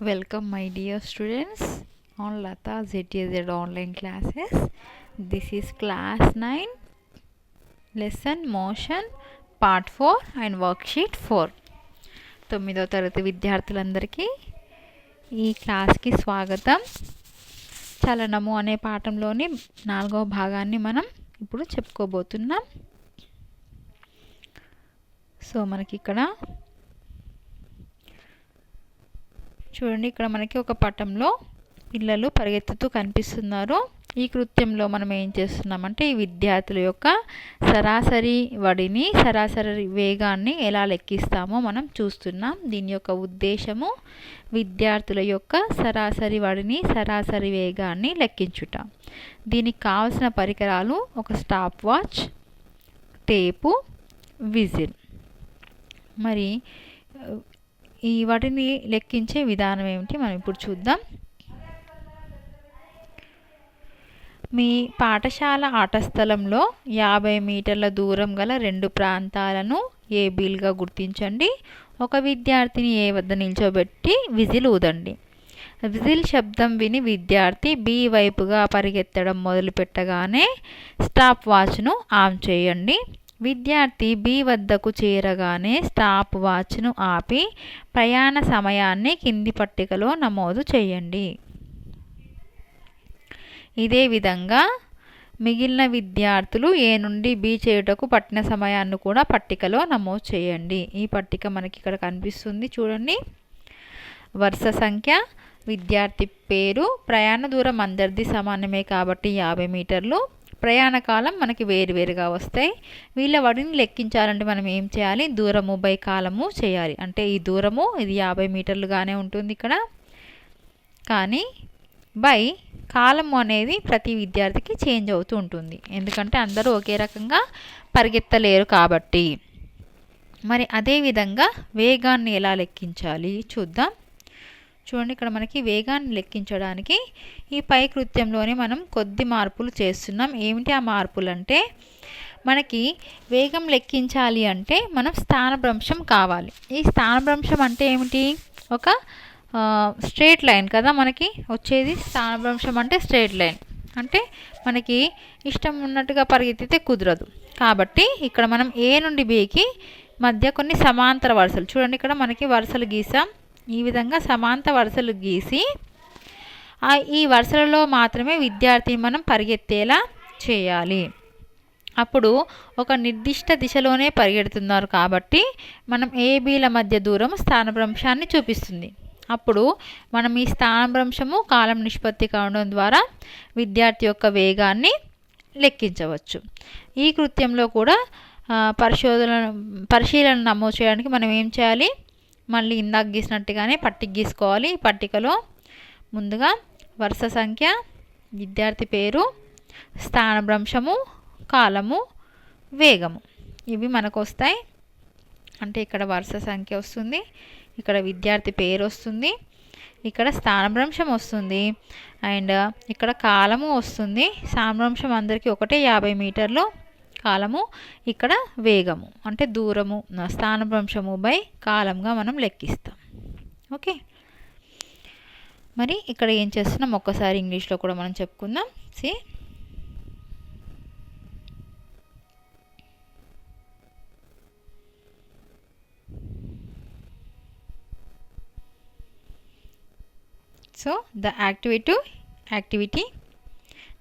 Welcome my dear students on Lata ZTZ online classes. This is class 9 lesson motion part 4 and worksheet 4. 9వ తరగతి విద్యార్థులందరికీ ఈ క్లాస్కి స్వాగతం. చలనము అనే పాఠంలోని 4వ భాగాన్ని మనం ఇప్పుడు చెప్పుకోబోతున్నాం. సో మనకి ఇక్కడ చూడండి, ఇక్కడ మనకి ఒక పటంలో పిల్లలు పరిగెత్తుతూ కనిపిస్తున్నారు. ఈ కృత్యంలో మనం ఏం చేస్తున్నామంటే ఈ విద్యార్థుల యొక్క సరాసరి వడిని, సరాసరి వేగాన్ని ఎలా లెక్కిస్తామో మనం చూస్తున్నాం. దీని యొక్క ఉద్దేశము విద్యార్థుల యొక్క సరాసరి వడిని, సరాసరి వేగాన్ని లెక్కించుట. దీనికి కావాల్సిన పరికరాలు ఒక స్టాప్ వాచ్, టేపు, విజిల్. మరి ఈ వాటిని లెక్కించే విధానం ఏమిటి మనం ఇప్పుడు చూద్దాం. మీ పాఠశాల ఆట స్థలంలో 50 మీటర్ల దూరం గల 2 ప్రాంతాలను ఏబీలుగా గుర్తించండి. ఒక విద్యార్థిని ఏ వద్ద నిల్చోబెట్టి విజిల్ ఊదండి. విజిల్ శబ్దం విని విద్యార్థి బి వైపుగా పరిగెత్తడం మొదలుపెట్టగానే స్టాప్ వాచ్ను ఆన్ చేయండి. విద్యార్థి బి వద్దకు చేరగానే స్టాప్ వాచ్ను ఆపి ప్రయాణ సమయాన్ని కింది పట్టికలో నమోదు చేయండి. ఇదే విధంగా మిగిలిన విద్యార్థులు ఏ నుండి బి చేయుటకు పట్టిన సమయాన్ని కూడా పట్టికలో నమోదు చేయండి. ఈ పట్టిక మనకి ఇక్కడ కనిపిస్తుంది చూడండి. వరుస సంఖ్య, విద్యార్థి పేరు, ప్రయాణ దూరం అందరిది సమానమే కాబట్టి 50 మీటర్లు. ప్రయాణ కాలం మనకి వేరువేరుగా వస్తాయి. వీళ్ళ వాటిని లెక్కించాలంటే మనం ఏం చేయాలి? దూరము బై కాలము చేయాలి. అంటే ఈ దూరము ఇది 50 మీటర్లుగానే ఉంటుంది ఇక్కడ, కానీ బై కాలము అనేది ప్రతి విద్యార్థికి చేంజ్ అవుతూ ఉంటుంది. ఎందుకంటే అందరూ ఒకే రకంగా పరిగెత్తలేరు కాబట్టి. మరి అదేవిధంగా వేగాన్ని ఎలా లెక్కించాలి చూద్దాం. చూడండి, ఇక్కడ మనకి వేగాన్ని లెక్కించడానికి ఈ పై కృత్యంలోనే మనం కొద్ది మార్పులు చేస్తున్నాం. ఏమిటి ఆ మార్పులు అంటే, మనకి వేగం లెక్కించాలి అంటే మనం స్థానభ్రంశం కావాలి. ఈ స్థానభ్రంశం అంటే ఏమిటి? ఒక స్ట్రేట్ లైన్ కదా మనకి వచ్చేది. స్థానభ్రంశం అంటే స్ట్రేట్ లైన్, అంటే మనకి ఇష్టం ఉన్నట్టుగా పరిగెత్తితే కుదరదు. కాబట్టి ఇక్కడ మనం ఏ నుండి బికి మధ్య కొన్ని సమాంతర వరుసలు, చూడండి ఇక్కడ మనకి వరుసలు గీసాం. ఈ విధంగా సమాంతర వరుసలు గీసి ఈ వరుసలలో మాత్రమే విద్యార్థిని మనం పరిగెత్తేలా చేయాలి. అప్పుడు ఒక నిర్దిష్ట దిశలోనే పరిగెడుతున్నారు కాబట్టి మనం ఏబీల మధ్య దూరం స్థానభ్రంశాన్ని చూపిస్తుంది. అప్పుడు మనం ఈ స్థానభ్రంశము కాలం నిష్పత్తి కావడం ద్వారా విద్యార్థి యొక్క వేగాన్ని లెక్కించవచ్చు. ఈ కృత్యంలో కూడా పరిశీలన నమోదు చేయడానికి మనం ఏం చేయాలి? మళ్ళీ ఇందాక గీసినట్టుగానే పట్టిక గీసుకోవాలి. పట్టికలో ముందుగా వరుస సంఖ్య, విద్యార్థి పేరు, స్థానభ్రంశము, కాలము, వేగము ఇవి మనకు వస్తాయి. అంటే ఇక్కడ వరుస సంఖ్య వస్తుంది, ఇక్కడ విద్యార్థి పేరు వస్తుంది, ఇక్కడ స్థానభ్రంశం వస్తుంది, అండ్ ఇక్కడ కాలము వస్తుంది. స్థానభ్రంశం అందరికీ ఒకటే 50 మీటర్లు, కాలము ఇక్కడ వేగము అంటే దూరము, స్థానభ్రంశము బై కాలంగా మనం లెక్కిస్తాం. ఓకే, మరి ఇక్కడ ఏం చేస్తున్నాం ఒక్కసారి ఇంగ్లీష్లో కూడా మనం చెప్పుకుందాం. సి so the activity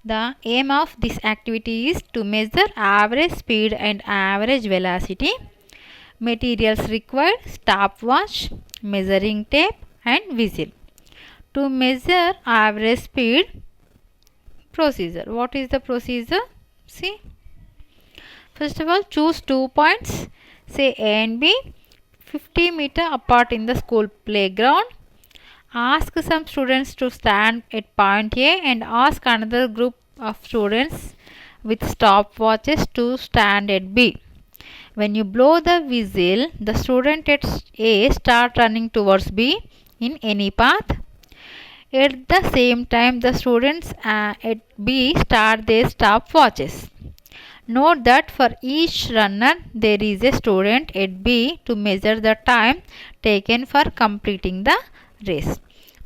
The aim of this activity is to measure average speed and average velocity. Materials required: stopwatch, measuring tape and whistle. To measure average speed, procedure. What is the procedure? See, first of all, choose 2 points, say A and B, 50 meters apart in the school playground. Ask some students to stand at point A and ask another group of students with stopwatches to stand at B. When you blow the whistle, the student at A start running towards B in any path. At the same time, the students at B start their stopwatches. Note that for each runner, there is a student at B to measure the time taken for completing the race.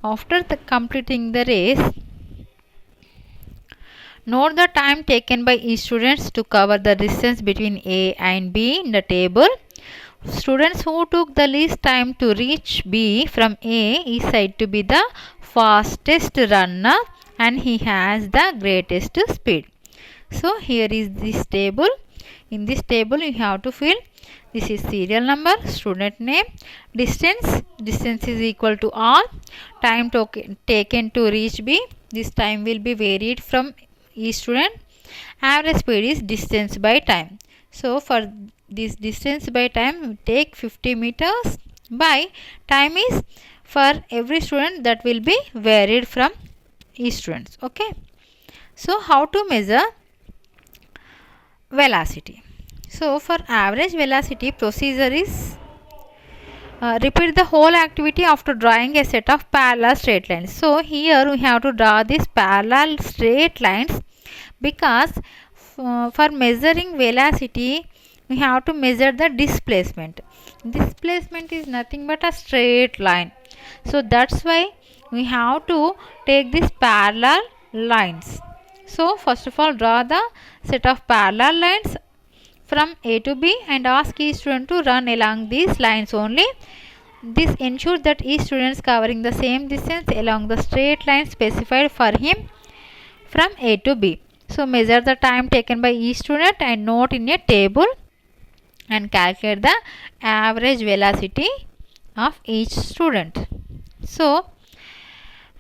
After completing the race, note the time taken by each students to cover the distance between A and B in the table. Students who took the least time to reach B from A is said to be the fastest runner and he has the greatest speed. So here is this table. In this table you have to fill, this is serial number, student name, distance is equal to R, time taken to reach B, this time will be varied from each student, average speed is distance by time. So for this distance by time, take 50 meters by time is for every student, that will be varied from each students. Okay. So how to measure velocity? So for average velocity, procedure is repeat the whole activity after drawing a set of parallel straight lines. So here we have to draw these parallel straight lines because for measuring velocity we have to measure the displacement. Displacement is nothing but a straight line. So that's why we have to take these parallel lines. So first of all, draw the set of parallel lines from A to B and ask each student to run along these lines only. This ensures that each student is covering the same distance along the straight line specified for him from A to B. So measure the time taken by each student and note in a table and calculate the average velocity of each student. So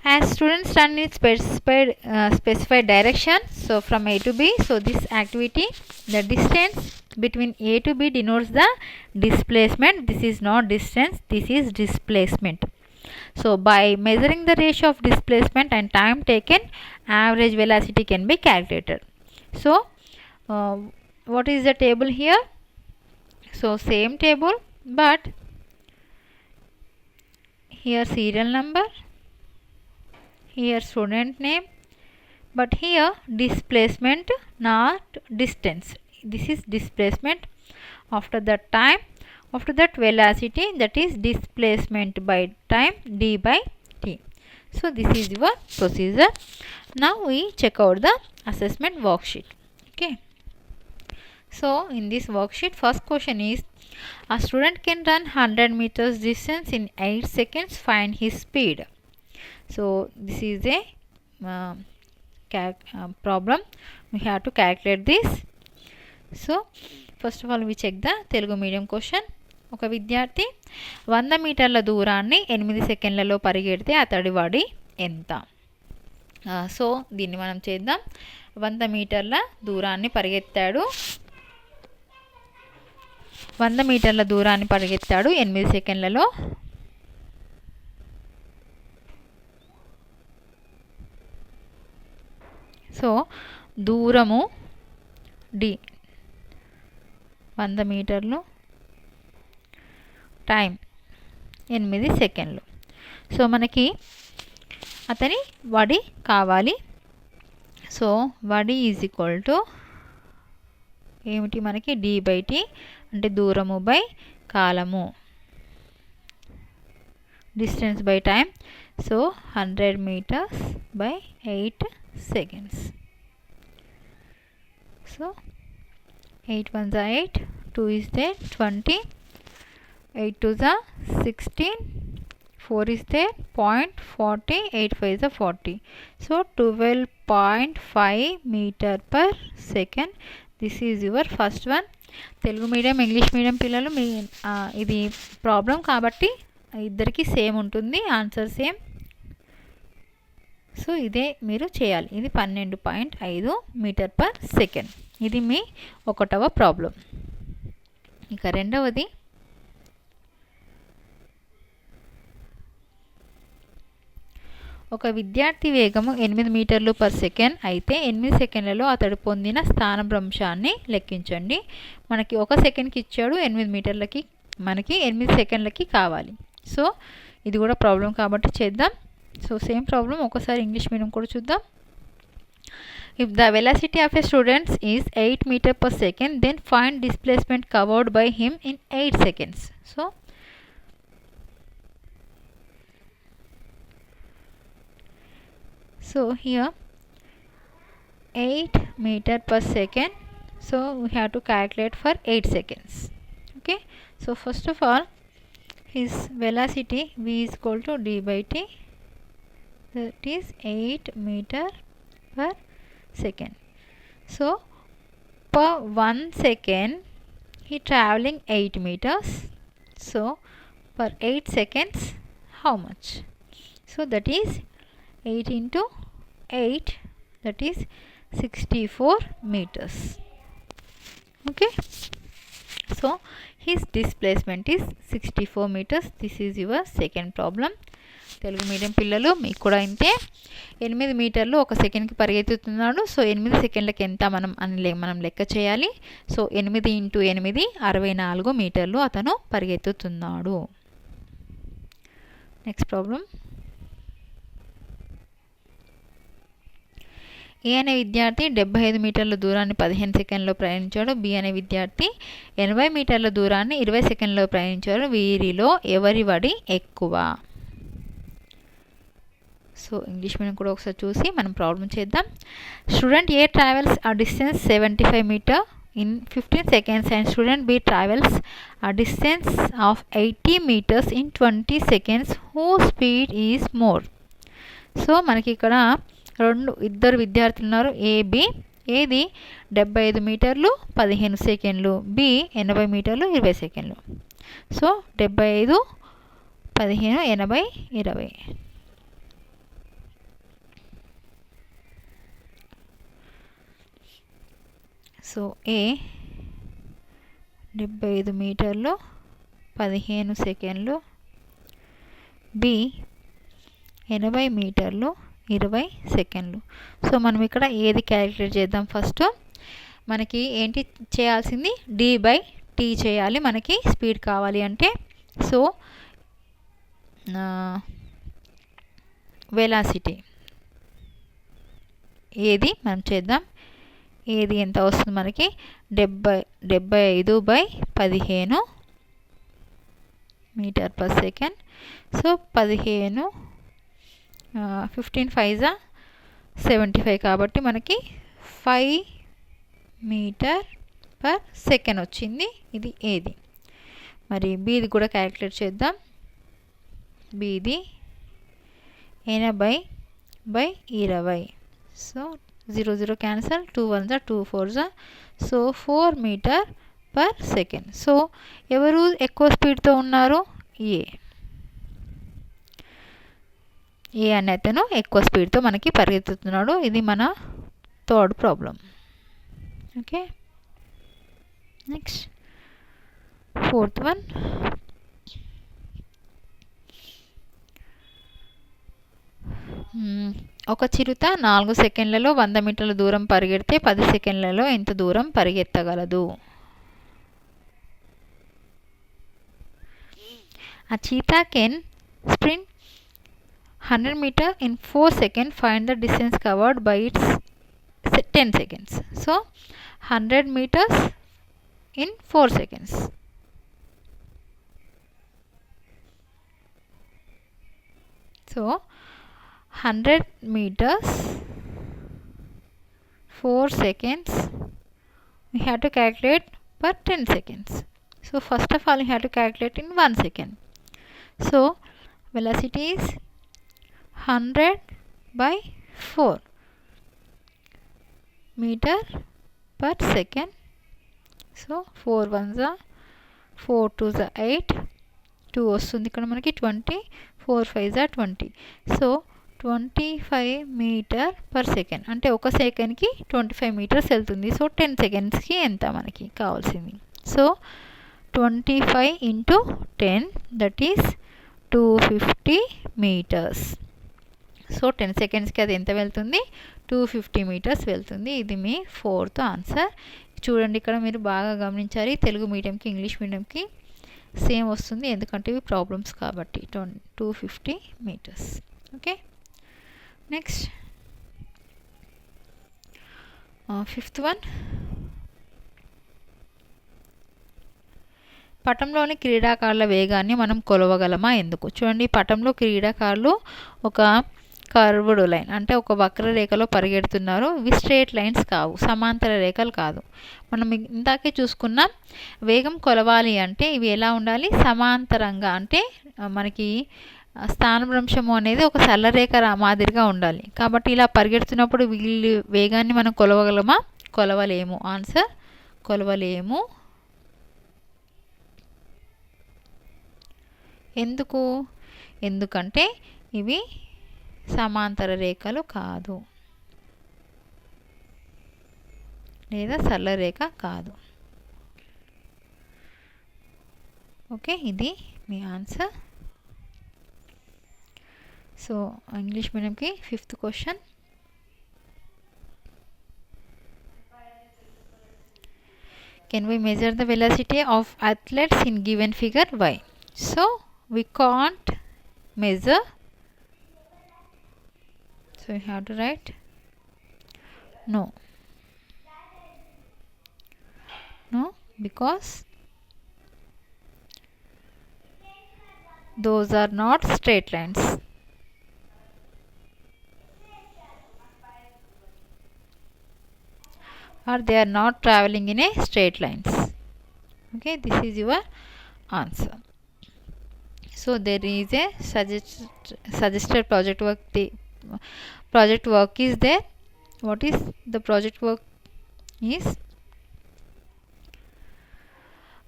as students run in specified direction, so from A to B, so this activity, the distance between A to B denotes the displacement. This is not distance, this is displacement. So by measuring the ratio of displacement and time taken, average velocity can be calculated. So what is the table here? So same table, but here serial number, here student name, but here displacement, not distance. This is displacement. After that time, after that velocity, that is displacement by time, d by t. So this is your procedure. Now we check out the assessment worksheet. Okay. So in this worksheet, first question is, a student can run 100 meters distance in 8 seconds, find his speed. So this is a problem. We have to calculate this. So first of all we check the Telugu medium question. ఒక విద్యార్థి 100 మీటర్ల దూరాన్ని 8 సెకండ్లలో పరిగెడితే అతడి వాడి ఎంత? So దీన్ని మనం చేద్దాం. 100 మీటర్ల దూరాన్ని పరిగెత్తాడు. 100 మీటర్ల దూరాన్ని పరిగెత్తాడు 8 సెకండ్లలో. సో దూరము d, 100 మీటర్లు, టైం 8 సెకండ్లు. సో మనకి అతని వడి కావాలి. సో వడి ఈజ్ ఈక్వల్ టు ఏమిటి మనకి, d బై t అంటే దూరము బై కాలము, distance by time. So 100 meters by 8 seconds. So 8 ones are 8, 2 is there, 20, 8 twos are 16, 4 is there, 0.40, 8 5 is 40. So 12.5 meter per second. This is your first one. Telugu medium English medium పిల్లలు మీ ఇది problem కాబట్టి ఇద్దరికి same ఉంటుంది, answer same. So ఇదే మీరు చేయాలి. ఇది 12.5 metre per second. ఇది మీ ఒకటవ ప్రాబ్లం. ఇక రెండవది, ఒక విద్యార్థి వేగము 8 మీటర్లు పర్ సెకండ్ అయితే 8 సెకండ్లలో అతడు పొందిన స్థానభ్రంశాన్ని లెక్కించండి. మనకి 1 సెకండ్కి ఇచ్చాడు, 8 మీటర్లకి మనకి 8 సెకండ్లకి కావాలి. సో ఇది కూడా ప్రాబ్లం కాబట్టి చేద్దాం. సో సేమ్ ప్రాబ్లం ఒకసారి ఇంగ్లీష్ మీడియం కూడా చూద్దాం. If the velocity of a student is 8 meter per second, then find displacement covered by him in 8 seconds. So So here 8 meter per second. So we have to calculate for 8 seconds. Okay, so first of all his velocity v is equal to d by t, that is 8 meter per second. So per 1 second he traveling 8 meters. So per 8 seconds how much? So that is 8 into 8, that is 64 meters. Okay, so his displacement is 64 meters. This is your second problem. Telugu medium పిల్లలు మీకు కూడా ఇంతే. 8 మీటర్లు ఒక సెకండ్కి పరిగెత్తుతున్నాడు. So 8 సెకండ్లకి ఎంత మనం లెక్క చేయాలి. సో 8 ఇంటూ 8 64 మీటర్లు అతను పరిగెత్తుతున్నాడు. Next problem. ఏ అనే విద్యార్థి 75 మీటర్ల దూరాన్ని 15 సెకండ్లో ప్రయాణించాడు. బి అనే విద్యార్థి 80 మీటర్ల దూరాన్ని 20 సెకండ్లో ప్రయాణించాడు. వీరిలో ఎవరి వడి ఎక్కువ? సో ఇంగ్లీష్ మీడియం కూడా ఒకసారి చూసి మనం ప్రాబ్లం చేద్దాం. స్టూడెంట్ ఏ ట్రావెల్స్ ఆ distance 75 metre in 15 seconds and student B travels a distance of 80 meters in 20 seconds. Whose speed is more? So మనకి ఇక్కడ ఇద్దరు విద్యార్థులు ఉన్నారు. ఏబి. ఏది 75 మీటర్లు 15 సెకండ్లు, బి 80 మీటర్లు 20 సెకండ్లు. సో 75 15 80 20. సో ఏ 75 మీటర్లు 15 సెకండ్లు, బి 80 మీటర్లు 20 సెకండ్లు. సో మనం ఇక్కడ ఏది క్యాలిక్యులేట్ చేద్దాం. ఫస్ట్ మనకి ఏంటి చేయాల్సింది? డి బై టీ చేయాలి మనకి స్పీడ్ కావాలి అంటే. సో వెలాసిటీ ఏది మనం చేద్దాం. ఏది ఎంత వస్తుంది మనకి? 75 by 15 metre per second. So 15 15 5 75 కాబట్టి మనకి 5 మీటర్ పర్ సెకండ్ వచ్చింది. ఇది ఏది. మరి బీది కూడా క్యాలిక్యులేట్ చేద్దాం. బీది 80 by 20. So 0 0 cancel, 2 1 2 4. So 4 metre per second. So ఎవరు ఎక్కువ స్పీడ్తో ఉన్నారు? ఏ అనే అతను ఎక్కువ స్పీడ్తో మనకి పరిగెత్తుతున్నాడు. ఇది మన third problem. Okay, next fourth one. ఒక చిరుత 4 సెకండ్లలో 100 మీటర్ల దూరం పరిగెడితే 10 సెకండ్లలో ఎంత దూరం పరిగెత్తగలదు? A cheetah can sprint 100 meters in 4 seconds. Find the distance covered by its 10 seconds. So 100 meters in 4 seconds. So 100 meters 4 seconds we have to calculate per 10 seconds. So first of all we have to calculate in 1 second. So velocity is 100 by 4 meter per second. So 4 1s are 4 2s are 8, 2 వస్తుంది ఇక్కడ మనకి 20, 4 5s are 20. So 25 metre per second అంటే ఒక సెకండ్కి 25 metres వెళ్తుంది. So 10 సెకండ్స్కి ఎంత మనకి కావాల్సింది? So 25 into 10 that is 250 metres. So 10 సెకండ్స్కి అది ఎంత వెళ్తుంది? 250 మీటర్స్ వెళ్తుంది. ఇది మీ ఫోర్త్ ఆన్సర్. చూడండి ఇక్కడ మీరు బాగా గమనించాలి. తెలుగు మీడియంకి ఇంగ్లీష్ మీడియంకి సేమ్ వస్తుంది ఎందుకంటే ఇవి ప్రాబ్లమ్స్ కాబట్టి. 250 metres. Okay, next fifth one. పటంలోని క్రీడాకారుల వేగాన్ని మనం కొలవగలమా? ఎందుకు? చూడండి, పటంలో క్రీడాకారులు ఒక కర్వ్డ్ లైన్ అంటే ఒక వక్రరేఖలో పరిగెడుతున్నారు. ఇవి స్ట్రేట్ లైన్స్ కావు, సమాంతర రేఖలు కాదు. మనం ఇందాకే చూసుకున్నాం వేగం కొలవాలి అంటే ఇవి ఎలా ఉండాలి, సమాంతరంగా. అంటే మనకి స్థానభ్రంశము అనేది ఒక సరళరేఖ మాదిరిగా ఉండాలి. కాబట్టి ఇలా పరిగెడుతున్నప్పుడు వీళ్ళు వేగాన్ని మనం కొలవగలమా? కొలవలేము. ఆన్సర్ కొలవలేము. ఎందుకు? ఎందుకంటే ఇవి సమాంతర రేఖలు కాదు లేదా సరళ రేఖ కాదు. ఓకే, ఇది మీ ఆన్సర్. సో ఇంగ్లీష్ మీడియంకి 5th question. Can we measure the velocity of athletes in given figure? Why? So we can't measure. So you have to write no. No, because those are not straight lines. Or they are not traveling in a straight lines. Okay, this is your answer. So there is a suggested project work. The project work is there. What is the project work? Is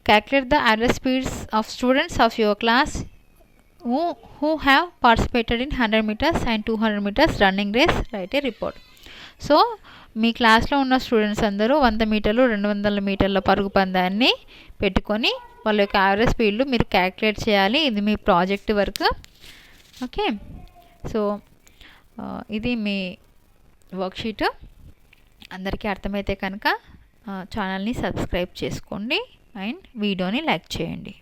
calculate the average speeds of students of your class who have participated in 100 meters and 200 meters running race. Write a report. So మీ క్లాస్లో ఉన్న students అందరూ 100 మీటర్లు 200 మీటర్ల పరుగు పందాన్ని పెట్టుకొని వాళ్ళ యొక్క యావరేజ్ స్పీడ్లు మీరు క్యాల్కులేట్ చేయాలి. ఇది మీ ప్రాజెక్ట్ వర్క్. ఓకే, సో ఇది మీ వర్క్షీట్. అందరికీ అర్థమైతే కనుక ఛానల్ని సబ్స్క్రైబ్ చేసుకోండి అండ్ వీడియోని లైక్ చేయండి.